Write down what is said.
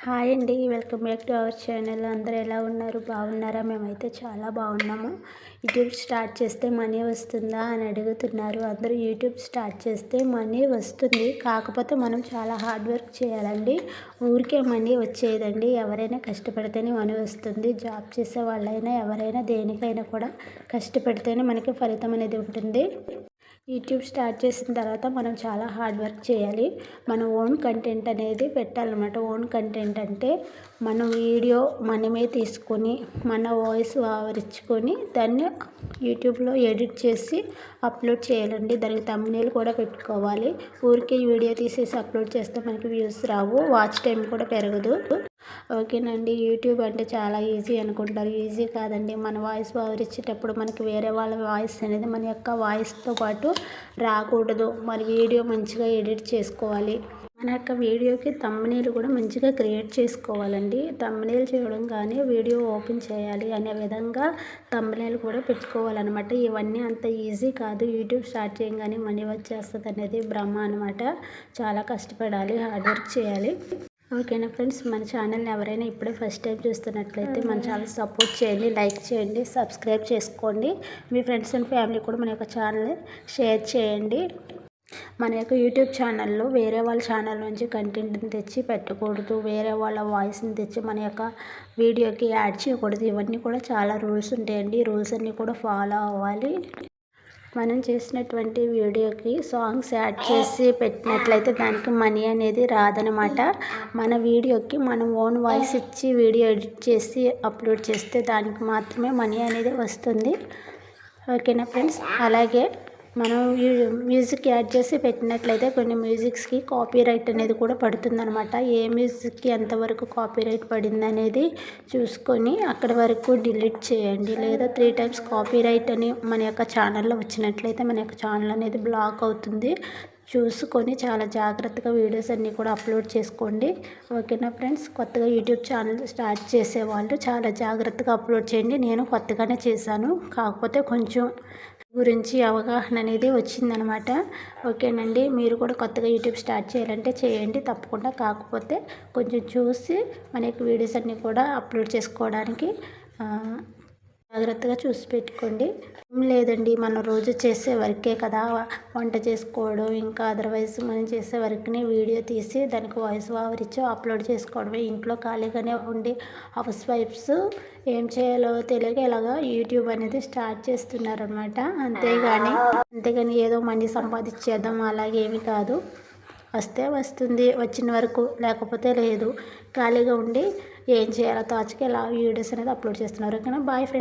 Hi అండి, welcome back to our channel. అందరూ ఎలా ఉన్నారు? బాగున్నారా? మేమైతే చాలా బాగున్నాము. యూట్యూబ్ స్టార్ట్ చేస్తే మనీ వస్తుందా అని అడుగుతున్నారు అందరూ. యూట్యూబ్ స్టార్ట్ చేస్తే మనీ వస్తుంది, కాకపోతే మనం చాలా హార్డ్ వర్క్ చేయాలండి. ఊరికే మనీ వచ్చేదండి. ఎవరైనా కష్టపడితేనే మనీ వస్తుంది. జాబ్ చేసే వాళ్ళైనా ఎవరైనా దేనికైనా కూడా కష్టపడితేనే మనకి ఫలితం అనేది ఉంటుంది. యూట్యూబ్ స్టార్ట్ చేసిన తర్వాత మనం చాలా హార్డ్ వర్క్ చేయాలి. మన ఓన్ కంటెంట్ అనేది పెట్టాలన్నమాట. ఓన్ కంటెంట్ అంటే మన వీడియో మనమే తీసుకొని మన వాయిస్ ఓవర్ ఇచ్చుకొని దాన్ని యూట్యూబ్లో ఎడిట్ చేసి అప్లోడ్ చేయాలండి. దానికి థంబ్నెయిల్ కూడా పెట్టుకోవాలి. ఊరికే వీడియో తీసేసి అప్లోడ్ చేస్తే మనకి వ్యూస్ రావు, వాచ్ టైం కూడా పెరగదు. ఓకేనండి. యూట్యూబ్ అంటే చాలా ఈజీ అనుకుంటారు. ఈజీ కాదండి. మన వాయిస్ ఓవర్ ఇచ్చేటప్పుడు మనకి వేరే వాళ్ళ వాయిస్ అనేది మన యొక్క వాయిస్తో పాటు రాకూడదు. మరి వీడియో మంచిగా ఎడిట్ చేసుకోవాలి. మన యొక్క వీడియోకి థంబ్నెయిల్ కూడా మంచిగా క్రియేట్ చేసుకోవాలండి. థంబ్నెయిల్ చేయడం కానీ వీడియో ఓపెన్ చేయాలి అనే విధంగా థంబ్నెయిల్ కూడా పెట్టుకోవాలన్నమాట. ఇవన్నీ అంత ఈజీ కాదు. యూట్యూబ్ స్టార్ట్ చేయగానే మనీ వచ్చేస్తుంది అనేది భ్రమ అనమాట. చాలా కష్టపడాలి, హార్డ్ వర్క్ చేయాలి. ఓకేనా ఫ్రెండ్స్, మన ఛానల్ని ఎవరైనా ఇప్పుడే ఫస్ట్ టైం చూస్తున్నట్లయితే మన ఛానల్ సపోర్ట్ చేయండి, లైక్ చేయండి, సబ్స్క్రైబ్ చేసుకోండి. మీ ఫ్రెండ్స్ అండ్ ఫ్యామిలీ కూడా మన యొక్క ఛానల్ని షేర్ చేయండి. మన యొక్క యూట్యూబ్ ఛానల్లో వేరే వాళ్ళ ఛానల్ నుంచి కంటెంట్ని తెచ్చి పెట్టకూడదు. వేరే వాళ్ళ వాయిస్ని తెచ్చి మన యొక్క వీడియోకి యాడ్ చేయకూడదు. ఇవన్నీ కూడా చాలా రూల్స్ ఉంటాయండి. రూల్స్ అన్నీ కూడా ఫాలో అవ్వాలి. మనం చేసినటువంటి వీడియోకి సాంగ్స్ యాడ్ చేసి పెట్టినట్లయితే దానికి మనీ అనేది రాదనమాట. మన వీడియోకి మనం ఓన్ వాయిస్ ఇచ్చి వీడియో ఎడిట్ చేసి అప్లోడ్ చేస్తే దానికి మాత్రమే మనీ అనేది వస్తుంది. ఓకేనా ఫ్రెండ్స్, అలాగే మనం మ్యూజిక్ యాడ్ చేసి పెట్టినట్లయితే కొన్ని మ్యూజిక్స్కి కాపీరైట్ అనేది కూడా పడుతుందన్నమాట. ఏ మ్యూజిక్కి ఎంతవరకు కాపీరైట్ పడింది అనేది చూసుకొని అక్కడి వరకు డిలీట్ చేయండి. లేదా 3 times కాపీరైట్ అని మన యొక్క ఛానల్లో వచ్చినట్లయితే మన యొక్క ఛానల్ అనేది బ్లాక్ అవుతుంది. చూసుకొని చాలా జాగ్రత్తగా వీడియోస్ అన్నీ కూడా అప్లోడ్ చేసుకోండి. ఓకేనా ఫ్రెండ్స్, కొత్తగా యూట్యూబ్ ఛానల్ స్టార్ట్ చేసేవాళ్ళు చాలా జాగ్రత్తగా అప్లోడ్ చేయండి. నేను కొత్తగానే చేశాను, కాకపోతే కొంచెం గురించి అవగాహన అనేది వచ్చిందనమాట. ఓకేనండి, మీరు కూడా కొత్తగా యూట్యూబ్ స్టార్ట్ చేయాలంటే చేయండి తప్పకుండా. కాకపోతే కొంచెం చూసి మన యొక్క వీడియోస్ అన్నీ కూడా అప్లోడ్ చేసుకోవడానికి జాగ్రత్తగా చూసి పెట్టుకోండి. ఏం లేదండి, మనం రోజు చేసే వర్కే కదా, వంట చేసుకోవడం ఇంకా అదర్వైజ్ మనం చేసే వర్క్ని వీడియో తీసి దానికి వాయిస్ ఓవర్ ఇచ్చి అప్లోడ్ చేసుకోవడమే. ఇంట్లో ఖాళీగానే ఉండి హౌస్ వైఫ్స్ ఏం చేయాలో తెలియక ఇలాగా యూట్యూబ్ అనేది స్టార్ట్ చేస్తున్నారనమాట. అంతేగాని ఏదో మనీ సంపాదించేద్దాం అలాగేమీ కాదు. వస్తే వస్తుంది, వచ్చిన వరకు, లేకపోతే లేదు. ఖాళీగా ఉండి ఏం చేయాలో తోచక ఇలా వీడియోస్ అనేది అప్లోడ్ చేస్తున్నారు. ఓకేనా, బాయ్ ఫ్రెండ్స్.